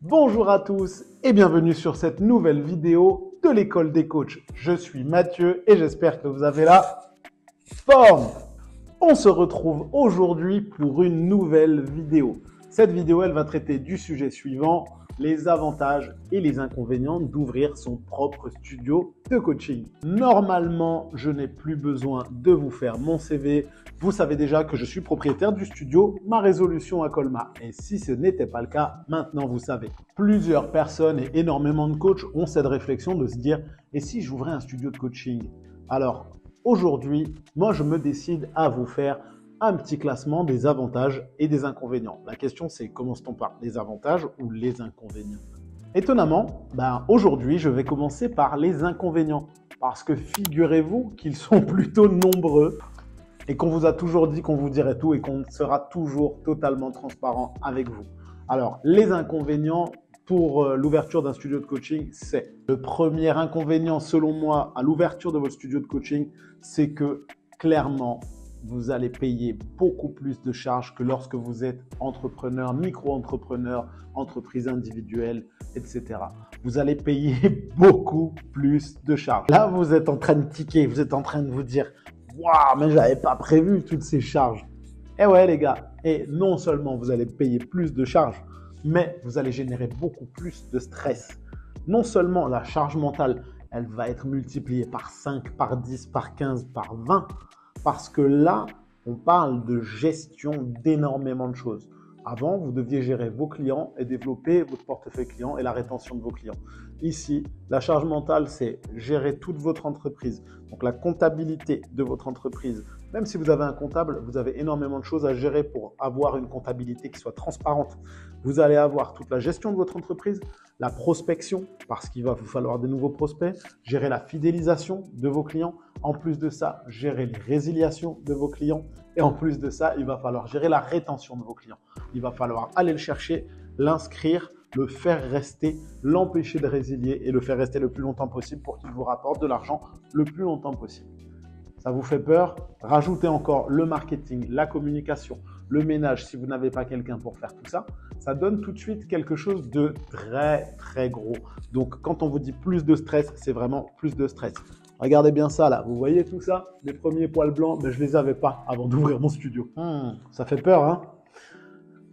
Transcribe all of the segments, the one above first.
Bonjour à tous et bienvenue sur cette nouvelle vidéo de l'école des coachs. Je suis Mathieu et j'espère que vous avez la forme. On se retrouve aujourd'hui pour une nouvelle vidéo. Cette vidéo, elle va traiter du sujet suivant, les avantages et les inconvénients d'ouvrir son propre studio de coaching. Normalement, je n'ai plus besoin de vous faire mon CV. Vous savez déjà que je suis propriétaire du studio Ma Résolution à Colmar. Et si ce n'était pas le cas, maintenant vous savez. Plusieurs personnes et énormément de coachs ont cette réflexion de se dire « Et si j'ouvrais un studio de coaching ?» Alors, aujourd'hui, moi je me décide à vous faire un petit classement des avantages et des inconvénients. La question c'est commence-t-on par les avantages ou les inconvénients? Étonnamment, aujourd'hui je vais commencer par les inconvénients parce que figurez-vous qu'ils sont plutôt nombreux et qu'on vous a toujours dit qu'on vous dirait tout et qu'on sera toujours totalement transparent avec vous. Alors, les inconvénients pour l'ouverture d'un studio de coaching, c'est le premier inconvénient selon moi à l'ouverture de votre studio de coaching, c'est que clairement, vous allez payer beaucoup plus de charges que lorsque vous êtes entrepreneur, micro-entrepreneur, entreprise individuelle, etc. Vous allez payer beaucoup plus de charges. Là, vous êtes en train de tiquer, vous êtes en train de vous dire « Waouh, mais je n'avais pas prévu toutes ces charges. » Eh ouais les gars, et non seulement vous allez payer plus de charges, mais vous allez générer beaucoup plus de stress. Non seulement la charge mentale, elle va être multipliée par 5, par 10, par 15, par 20, parce que là, on parle de gestion d'énormément de choses. Avant, vous deviez gérer vos clients et développer votre portefeuille client et la rétention de vos clients. Ici, la charge mentale, c'est gérer toute votre entreprise. Donc, la comptabilité de votre entreprise. Même si vous avez un comptable, vous avez énormément de choses à gérer pour avoir une comptabilité qui soit transparente. Vous allez avoir toute la gestion de votre entreprise, la prospection, parce qu'il va vous falloir des nouveaux prospects, gérer la fidélisation de vos clients. En plus de ça, gérer les résiliations de vos clients. Et en plus de ça, il va falloir gérer la rétention de vos clients. Il va falloir aller le chercher, l'inscrire, le faire rester, l'empêcher de résilier et le faire rester le plus longtemps possible pour qu'il vous rapporte de l'argent le plus longtemps possible. Ça vous fait peur? Rajoutez encore le marketing, la communication, le ménage si vous n'avez pas quelqu'un pour faire tout ça. Ça donne tout de suite quelque chose de très, très gros. Donc, quand on vous dit plus de stress, c'est vraiment plus de stress. Regardez bien ça là, vous voyez tout ça? Les premiers poils blancs, je ne les avais pas avant d'ouvrir mon studio. Ça fait peur, hein?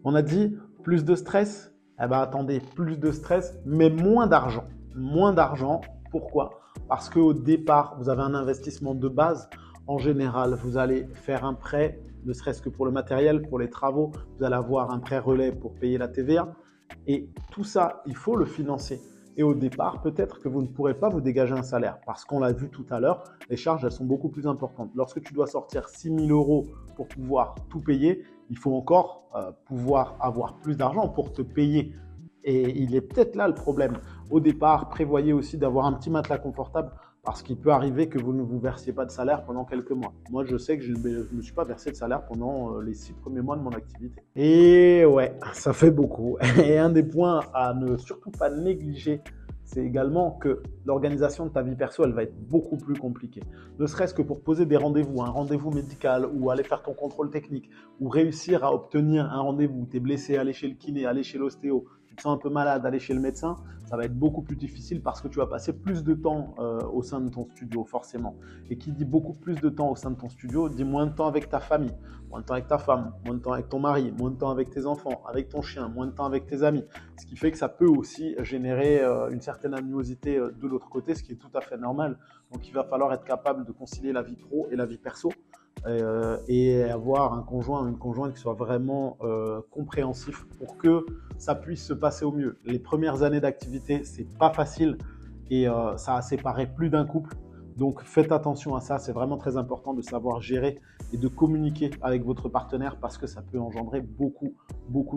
On a dit plus de stress? Eh bien attendez, plus de stress, mais moins d'argent. Moins d'argent, pourquoi? Parce qu'au départ, vous avez un investissement de base. En général, vous allez faire un prêt, ne serait-ce que pour le matériel, pour les travaux. Vous allez avoir un prêt relais pour payer la TVA. Et tout ça, il faut le financer. Et au départ, peut-être que vous ne pourrez pas vous dégager un salaire parce qu'on l'a vu tout à l'heure, les charges, elles sont beaucoup plus importantes. Lorsque tu dois sortir 6 000 € pour pouvoir tout payer, il faut encore pouvoir avoir plus d'argent pour te payer. Et il est peut-être là le problème. Au départ, prévoyez aussi d'avoir un petit matelas confortable parce qu'il peut arriver que vous ne vous versiez pas de salaire pendant quelques mois. Moi, je sais que je ne me suis pas versé de salaire pendant les 6 premiers mois de mon activité. Et ouais, ça fait beaucoup. Et un des points à ne surtout pas négliger, c'est également que l'organisation de ta vie perso, elle va être beaucoup plus compliquée. Ne serait-ce que pour poser des rendez-vous, un rendez-vous médical ou aller faire ton contrôle technique ou réussir à obtenir un rendez-vous, tu es blessé, aller chez le kiné, aller chez l'ostéo, tu te sens un peu malade, aller chez le médecin, ça va être beaucoup plus difficile parce que tu vas passer plus de temps au sein de ton studio, forcément. Et qui dit beaucoup plus de temps au sein de ton studio, dit moins de temps avec ta famille, moins de temps avec ta femme, moins de temps avec ton mari, moins de temps avec tes enfants, avec ton chien, moins de temps avec tes amis. Ce qui fait que ça peut aussi générer une certaine animosité de l'autre côté, ce qui est tout à fait normal. Donc, il va falloir être capable de concilier la vie pro et la vie perso. Et avoir un conjoint ou une conjointe qui soit vraiment compréhensif pour que ça puisse se passer au mieux. Les premières années d'activité, c'est pas facile et ça a séparé plus d'un couple. Donc faites attention à ça, c'est vraiment très important de savoir gérer et de communiquer avec votre partenaire parce que ça peut engendrer beaucoup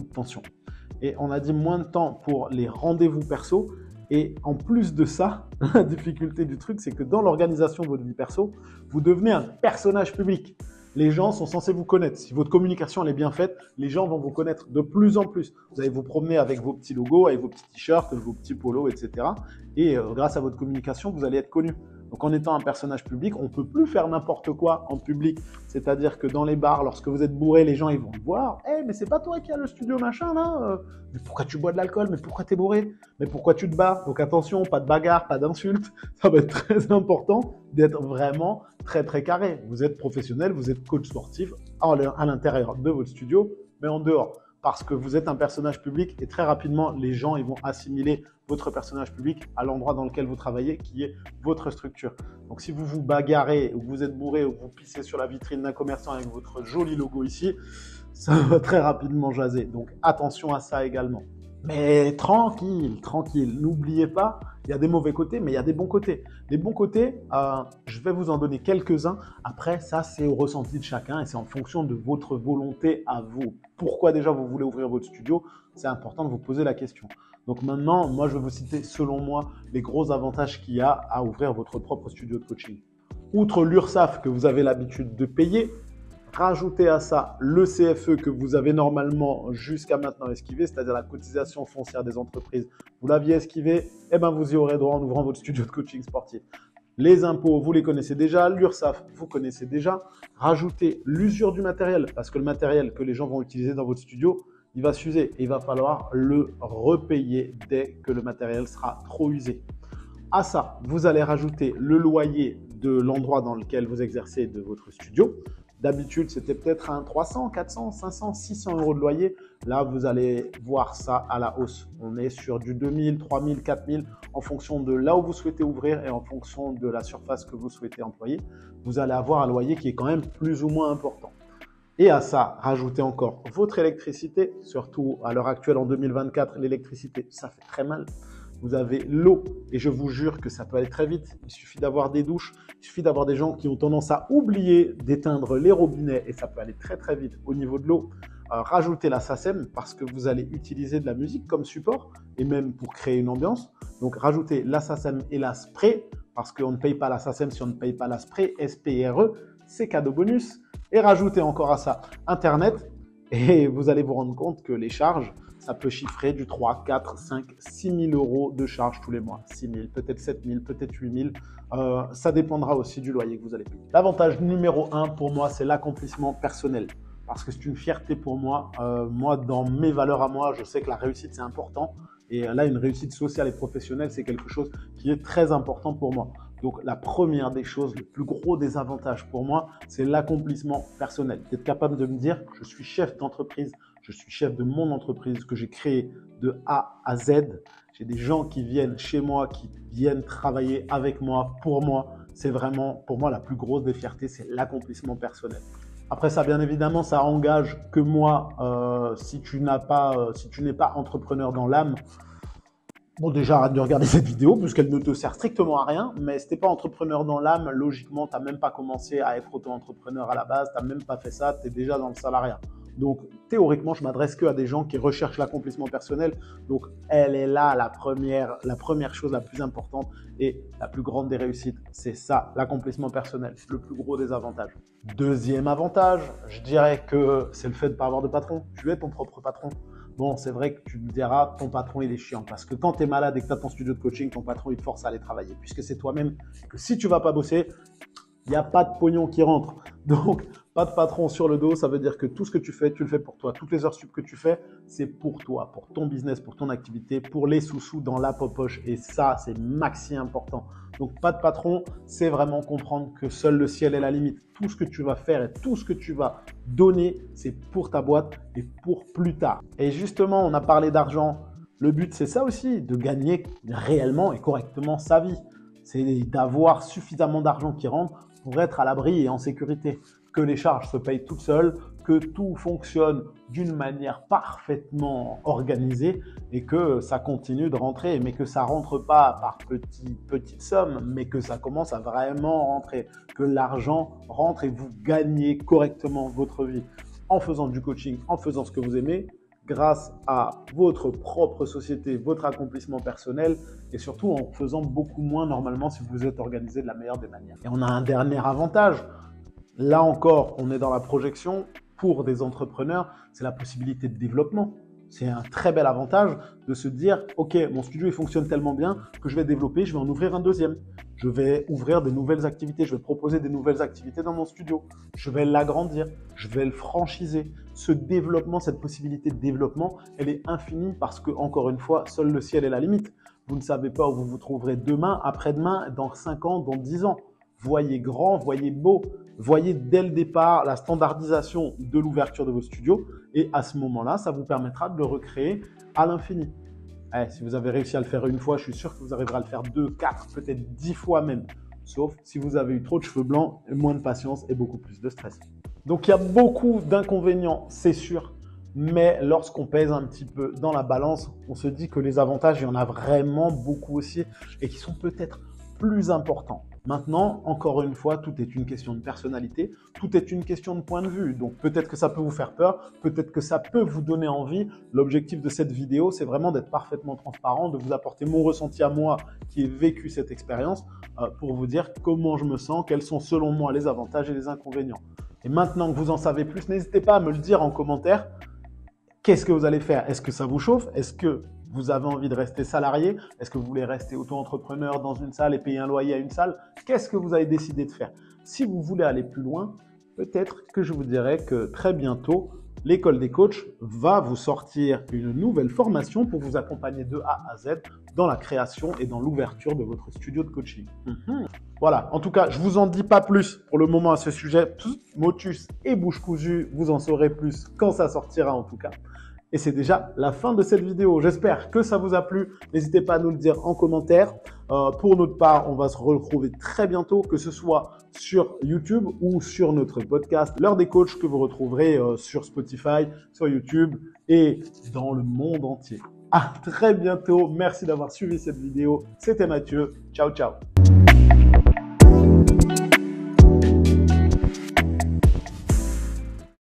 de tensions. Et on a dit moins de temps pour les rendez-vous perso. Et en plus de ça, la difficulté du truc, c'est que dans l'organisation de votre vie perso, vous devenez un personnage public. Les gens sont censés vous connaître. Si votre communication elle est bien faite, les gens vont vous connaître de plus en plus. Vous allez vous promener avec vos petits logos, avec vos petits t-shirts, vos petits polos, etc. Et grâce à votre communication, vous allez être connu. Donc en étant un personnage public, on ne peut plus faire n'importe quoi en public. C'est-à-dire que dans les bars, lorsque vous êtes bourré, les gens ils vont le voir. Eh, mais c'est pas toi qui as le studio machin là. Mais pourquoi tu bois de l'alcool? Mais pourquoi t'es bourré? Mais pourquoi tu te bats? Donc attention, pas de bagarre, pas d'insultes. Ça va être très important d'être vraiment très très carré. Vous êtes professionnel, vous êtes coach sportif à l'intérieur de votre studio, mais en dehors. Parce que vous êtes un personnage public et très rapidement, les gens ils vont assimiler votre personnage public à l'endroit dans lequel vous travaillez, qui est votre structure. Donc si vous vous bagarrez, ou que vous êtes bourré, ou que vous pissez sur la vitrine d'un commerçant avec votre joli logo ici, ça va très rapidement jaser. Donc attention à ça également. Mais tranquille, tranquille, n'oubliez pas, il y a des mauvais côtés, mais il y a des bons côtés. Les bons côtés, je vais vous en donner quelques-uns. Après, ça, c'est au ressenti de chacun et c'est en fonction de votre volonté à vous. Pourquoi déjà vous voulez ouvrir votre studio? C'est important de vous poser la question. Donc maintenant, moi, je vais vous citer, selon moi, les gros avantages qu'il y a à ouvrir votre propre studio de coaching. Outre l'URSSAF que vous avez l'habitude de payer, rajoutez à ça le CFE que vous avez normalement jusqu'à maintenant esquivé, c'est-à-dire la cotisation foncière des entreprises. Vous l'aviez esquivé, eh ben vous y aurez droit en ouvrant votre studio de coaching sportif. Les impôts, vous les connaissez déjà. L'URSSAF, vous connaissez déjà. Rajoutez l'usure du matériel, parce que le matériel que les gens vont utiliser dans votre studio, il va s'user et il va falloir le repayer dès que le matériel sera trop usé. À ça, vous allez rajouter le loyer de l'endroit dans lequel vous exercez de votre studio. D'habitude, c'était peut-être un 300, 400, 500, 600 euros de loyer. Là, vous allez voir ça à la hausse. On est sur du 2000, 3000, 4000 en fonction de là où vous souhaitez ouvrir et en fonction de la surface que vous souhaitez employer. Vous allez avoir un loyer qui est quand même plus ou moins important. Et à ça, rajoutez encore votre électricité, surtout à l'heure actuelle en 2024, l'électricité, ça fait très mal. Vous avez l'eau et je vous jure que ça peut aller très vite. Il suffit d'avoir des douches, il suffit d'avoir des gens qui ont tendance à oublier d'éteindre les robinets et ça peut aller très très vite au niveau de l'eau. Rajoutez la SACEM parce que vous allez utiliser de la musique comme support et même pour créer une ambiance. Donc rajoutez la SACEM et la SPRE parce qu'on ne paye pas la SACEM si on ne paye pas la SPRE, SPRE, c'est cadeau bonus. Et rajoutez encore à ça Internet et vous allez vous rendre compte que les charges, ça peut chiffrer du 3, 4, 5, 6 000 euros de charges tous les mois. 6 000, peut-être 7 000, peut-être 8 000. Ça dépendra aussi du loyer que vous allez payer. L'avantage numéro 1 pour moi, c'est l'accomplissement personnel. Parce que c'est une fierté pour moi. Moi, dans mes valeurs à moi, je sais que la réussite, c'est important. Et là, une réussite sociale et professionnelle, c'est quelque chose qui est très important pour moi. Donc, la première des choses, le plus gros des avantages pour moi, c'est l'accomplissement personnel. D'être capable de me dire, je suis chef d'entreprise, je suis chef de mon entreprise que j'ai créée de A à Z. J'ai des gens qui viennent chez moi, qui viennent travailler avec moi, pour moi. C'est vraiment, pour moi, la plus grosse des fiertés, c'est l'accomplissement personnel. Après ça, bien évidemment, ça engage que moi, si tu n'es pas entrepreneur dans l'âme, bon, déjà, arrête de regarder cette vidéo puisqu'elle ne te sert strictement à rien. Mais si tu n'es pas entrepreneur dans l'âme, logiquement, tu n'as même pas commencé à être auto-entrepreneur à la base. Tu n'as même pas fait ça. Tu es déjà dans le salariat. Donc, théoriquement, je m'adresse que à des gens qui recherchent l'accomplissement personnel. Donc, elle est là, la première chose la plus importante et la plus grande des réussites. C'est ça, l'accomplissement personnel. C'est le plus gros des avantages. Deuxième avantage, je dirais que c'est le fait de ne pas avoir de patron. Tu es ton propre patron. Bon, c'est vrai que tu me diras, ton patron, il est chiant. Parce que quand tu es malade et que tu as ton studio de coaching, ton patron, il te force à aller travailler. Puisque c'est toi-même que si tu ne vas pas bosser, il n'y a pas de pognon qui rentre. Donc, pas de patron sur le dos, ça veut dire que tout ce que tu fais, tu le fais pour toi. Toutes les heures sup que tu fais, c'est pour toi, pour ton business, pour ton activité, pour les sous-sous dans la poche. Et ça, c'est maxi important. Donc, pas de patron, c'est vraiment comprendre que seul le ciel est la limite. Tout ce que tu vas faire et tout ce que tu vas donner, c'est pour ta boîte et pour plus tard. Et justement, on a parlé d'argent. Le but, c'est ça aussi, de gagner réellement et correctement sa vie. C'est d'avoir suffisamment d'argent qui rentre pour être à l'abri et en sécurité. Que les charges se payent toutes seules, que tout fonctionne d'une manière parfaitement organisée et que ça continue de rentrer, mais que ça ne rentre pas par petites sommes, mais que ça commence à vraiment rentrer, que l'argent rentre et vous gagnez correctement votre vie en faisant du coaching, en faisant ce que vous aimez, grâce à votre propre société, votre accomplissement personnel et surtout en faisant beaucoup moins normalement si vous êtes organisé de la meilleure des manières. Et on a un dernier avantage. Là encore, on est dans la projection pour des entrepreneurs, c'est la possibilité de développement. C'est un très bel avantage de se dire, OK, mon studio il fonctionne tellement bien que je vais développer, je vais en ouvrir un deuxième. Je vais ouvrir des nouvelles activités, je vais proposer des nouvelles activités dans mon studio. Je vais l'agrandir, je vais le franchiser. Ce développement, cette possibilité de développement, elle est infinie parce que, encore une fois, seul le ciel est la limite. Vous ne savez pas où vous vous trouverez demain, après-demain, dans 5 ans, dans 10 ans. Voyez grand, voyez beau, voyez dès le départ la standardisation de l'ouverture de vos studios et à ce moment-là, ça vous permettra de le recréer à l'infini. Si vous avez réussi à le faire une fois, je suis sûr que vous arriverez à le faire 2, 4, peut-être 10 fois même. Sauf si vous avez eu trop de cheveux blancs, moins de patience et beaucoup plus de stress. Donc, il y a beaucoup d'inconvénients, c'est sûr. Mais lorsqu'on pèse un petit peu dans la balance, on se dit que les avantages, il y en a vraiment beaucoup aussi et qui sont peut-être plus importants. Maintenant, encore une fois, tout est une question de personnalité, tout est une question de point de vue. Donc peut-être que ça peut vous faire peur, peut-être que ça peut vous donner envie. L'objectif de cette vidéo, c'est vraiment d'être parfaitement transparent, de vous apporter mon ressenti à moi qui ai vécu cette expérience pour vous dire comment je me sens, quels sont selon moi les avantages et les inconvénients. Et maintenant que vous en savez plus, n'hésitez pas à me le dire en commentaire. Qu'est-ce que vous allez faire? Est-ce que ça vous chauffe? Est-ce que vous avez envie de rester salarié? Est-ce que vous voulez rester auto-entrepreneur dans une salle et payer un loyer à une salle? Qu'est-ce que vous avez décidé de faire? Si vous voulez aller plus loin, peut-être que je vous dirai que très bientôt, l'école des coachs va vous sortir une nouvelle formation pour vous accompagner de A à Z dans la création et dans l'ouverture de votre studio de coaching. Voilà, en tout cas, je ne vous en dis pas plus pour le moment à ce sujet. Motus et bouche cousue, vous en saurez plus quand ça sortira en tout cas. Et c'est déjà la fin de cette vidéo. J'espère que ça vous a plu. N'hésitez pas à nous le dire en commentaire. Pour notre part, on va se retrouver très bientôt, que ce soit sur YouTube ou sur notre podcast L'heure des coachs que vous retrouverez sur Spotify, sur YouTube et dans le monde entier. À très bientôt. Merci d'avoir suivi cette vidéo. C'était Mathieu. Ciao, ciao.